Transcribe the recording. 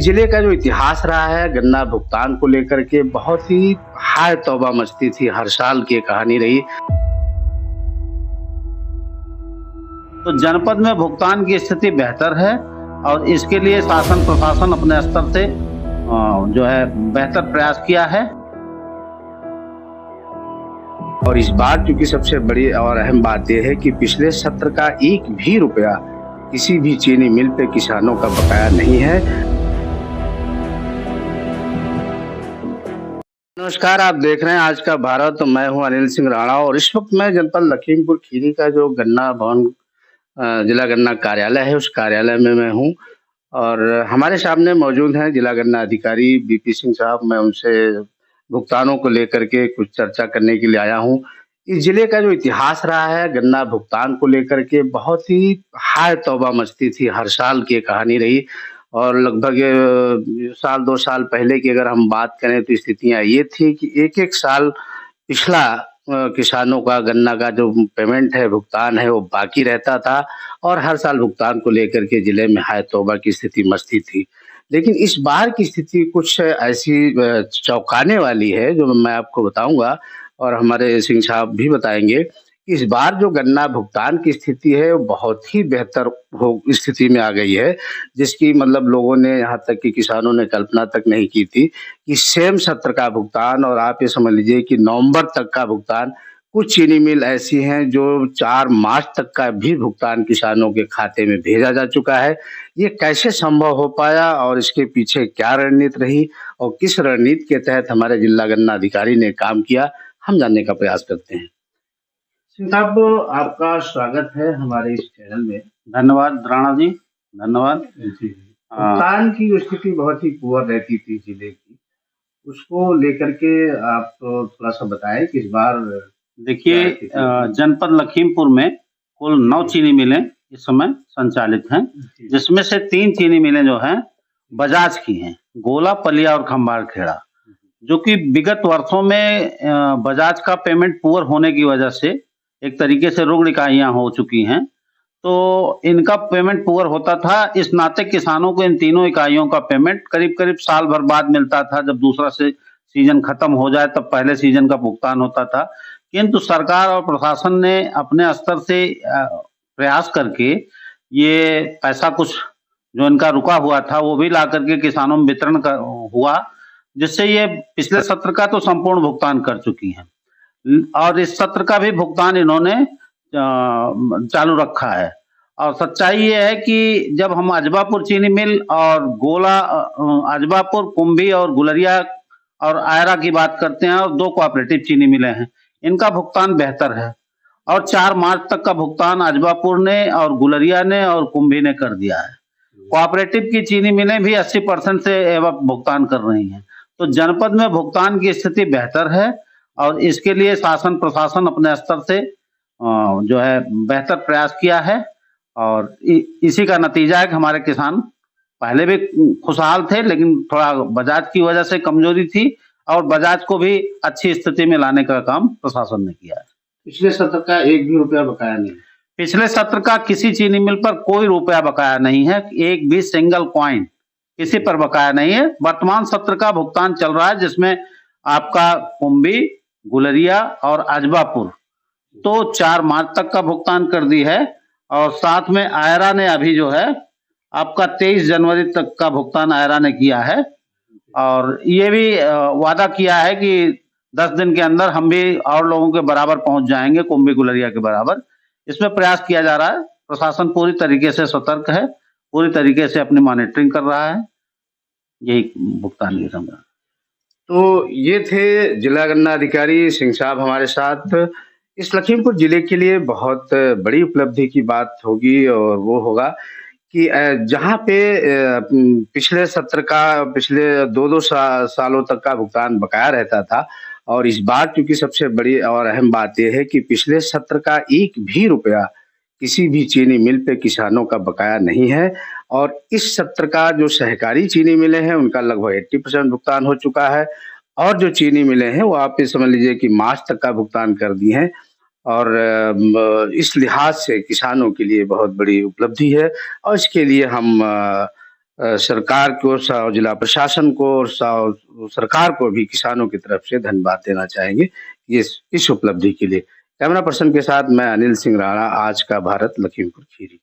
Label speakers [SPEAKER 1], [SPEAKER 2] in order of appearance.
[SPEAKER 1] जिले का जो इतिहास रहा है गन्ना भुगतान को लेकर के बहुत ही हाय तौबा मचती थी, हर साल की ये कहानी रही। तो जनपद में भुगतान की स्थिति बेहतर है और इसके लिए शासन प्रशासन अपने स्तर से जो है बेहतर प्रयास किया है। और इस बार चूंकि सबसे बड़ी और अहम बात यह है कि पिछले सत्र का एक भी रुपया किसी भी चीनी मिल पे किसानों का बकाया नहीं है। नमस्कार, आप देख रहे हैं आज का भारत। मैं हूं अनिल सिंह राणा और इस वक्त मैं जनपद लखीमपुर खीरी का जो गन्ना भवन जिला गन्ना कार्यालय है उस कार्यालय में मैं हूं और हमारे सामने मौजूद हैं जिला गन्ना अधिकारी बीपी सिंह साहब। मैं उनसे भुगतानों को लेकर के कुछ चर्चा करने के लिए आया हूं। इस जिले का जो इतिहास रहा है गन्ना भुगतान को लेकर के बहुत ही हाय तौबा मचती थी, हर साल की कहानी रही। और लगभग साल 2 साल पहले की अगर हम बात करें तो स्थितियां ये थी कि एक साल पिछला किसानों का गन्ना का जो पेमेंट है भुगतान है वो बाकी रहता था और हर साल भुगतान को लेकर के जिले में हाय तौबा की स्थिति मचती थी। लेकिन इस बार की स्थिति कुछ ऐसी चौंकाने वाली है जो मैं आपको बताऊंगा और हमारे सिंह साहब भी बताएंगे। इस बार जो गन्ना भुगतान की स्थिति है वो बहुत ही बेहतर स्थिति में आ गई है, जिसकी मतलब लोगों ने यहाँ तक कि किसानों ने कल्पना तक नहीं की थी कि सेम सत्र का भुगतान और आप ये समझ लीजिए कि नवंबर तक का भुगतान। कुछ चीनी मिल ऐसी हैं जो 4 मार्च तक का भी भुगतान किसानों के खाते में भेजा जा चुका है। ये कैसे संभव हो पाया और इसके पीछे क्या रणनीति रही और किस रणनीति के तहत हमारे जिला गन्ना अधिकारी ने काम किया, हम जानने का प्रयास करते हैं। सिंह साहब, आपका स्वागत है हमारे इस चैनल में।
[SPEAKER 2] धन्यवाद राणा जी, धन्यवाद।
[SPEAKER 1] भुगतान की जो स्थिति बहुत ही पुअर रहती थी जिले की, उसको लेकर के आप थोड़ा सा बताएं कि इस बार
[SPEAKER 2] देखिए जनपद लखीमपुर में कुल 9 चीनी मिलें इस समय संचालित हैं, जिसमें से 3 चीनी मिलें जो हैं बजाज की हैं, गोला, पलिया और खंबार खेड़ा, जो कि विगत वर्षों में बजाज का पेमेंट पुअर होने की वजह से एक तरीके से रुग्ण इकाइयां हो चुकी हैं, तो इनका पेमेंट पुअर होता था। इस नाते किसानों को इन तीनों इकाइयों का पेमेंट करीब करीब साल भर बाद मिलता था। जब दूसरा से सीजन खत्म हो जाए तब पहले सीजन का भुगतान होता था। किंतु सरकार और प्रशासन ने अपने स्तर से प्रयास करके ये पैसा कुछ जो इनका रुका हुआ था वो भी ला करके किसानों में वितरण हुआ, जिससे ये पिछले सत्र का तो संपूर्ण भुगतान कर चुकी हैं और इस सत्र का भी भुगतान इन्होंने चालू रखा है। और सच्चाई ये है कि जब हम अजबापुर चीनी मिल और गोला, अजबापुर, कुंभी और गुलरिया और आयरा की बात करते हैं और 2 कोऑपरेटिव चीनी मिलें हैं, इनका भुगतान बेहतर है और 4 मार्च तक का भुगतान अजबापुर ने और गुलरिया ने और कुंभी ने कर दिया है। कोऑपरेटिव की चीनी मिलें भी 80% से भुगतान कर रही हैं। तो जनपद में भुगतान की स्थिति बेहतर है और इसके लिए शासन प्रशासन अपने स्तर से जो है बेहतर प्रयास किया है और इसी का नतीजा है कि हमारे किसान पहले भी खुशहाल थे, लेकिन थोड़ा बजाज की वजह से कमजोरी थी और बजाज को भी अच्छी स्थिति में लाने का काम प्रशासन ने किया है।
[SPEAKER 1] पिछले सत्र का एक भी रुपया बकाया नहीं।
[SPEAKER 2] पिछले सत्र का किसी चीनी मिल पर कोई रुपया बकाया नहीं है, एक भी सिंगल कॉइन किसी पर बकाया नहीं है। वर्तमान सत्र का भुगतान चल रहा है जिसमें आपका कुंभी, गुलरिया और अजबापुर तो 4 मार्च तक का भुगतान कर दी है और साथ में आयरा ने अभी जो है आपका 23 जनवरी तक का भुगतान आयरा ने किया है और ये भी वादा किया है कि 10 दिन के अंदर हम भी और लोगों के बराबर पहुंच जाएंगे, कुंभी गुलरिया के बराबर। इसमें प्रयास किया जा रहा है। प्रशासन पूरी तरीके से सतर्क है, पूरी तरीके से अपनी मॉनिटरिंग कर रहा है। यही भुगतान की समझ।
[SPEAKER 1] तो ये थे जिला गन्ना अधिकारी सिंह साहब हमारे साथ। इस लखीमपुर जिले के लिए बहुत बड़ी उपलब्धि की बात होगी और वो होगा कि जहाँ पे पिछले सत्र का पिछले 2-2 सालों तक का भुगतान बकाया रहता था और इस बार क्योंकि सबसे बड़ी और अहम बात यह है कि पिछले सत्र का एक भी रुपया किसी भी चीनी मिल पे किसानों का बकाया नहीं है और इस सत्र का जो सहकारी चीनी मिलें हैं उनका लगभग 80% भुगतान हो चुका है और जो चीनी मिलें हैं वो आप ये समझ लीजिए कि मार्च तक का भुगतान कर दिए हैं और इस लिहाज से किसानों के लिए बहुत बड़ी उपलब्धि है और इसके लिए हम सरकार को, जिला प्रशासन को और सरकार को भी किसानों की तरफ से धन्यवाद देना चाहेंगे इस उपलब्धि के लिए। कैमरा पर्सन के साथ मैं अनिल सिंह राणा, आज का भारत, लखीमपुर खीरी।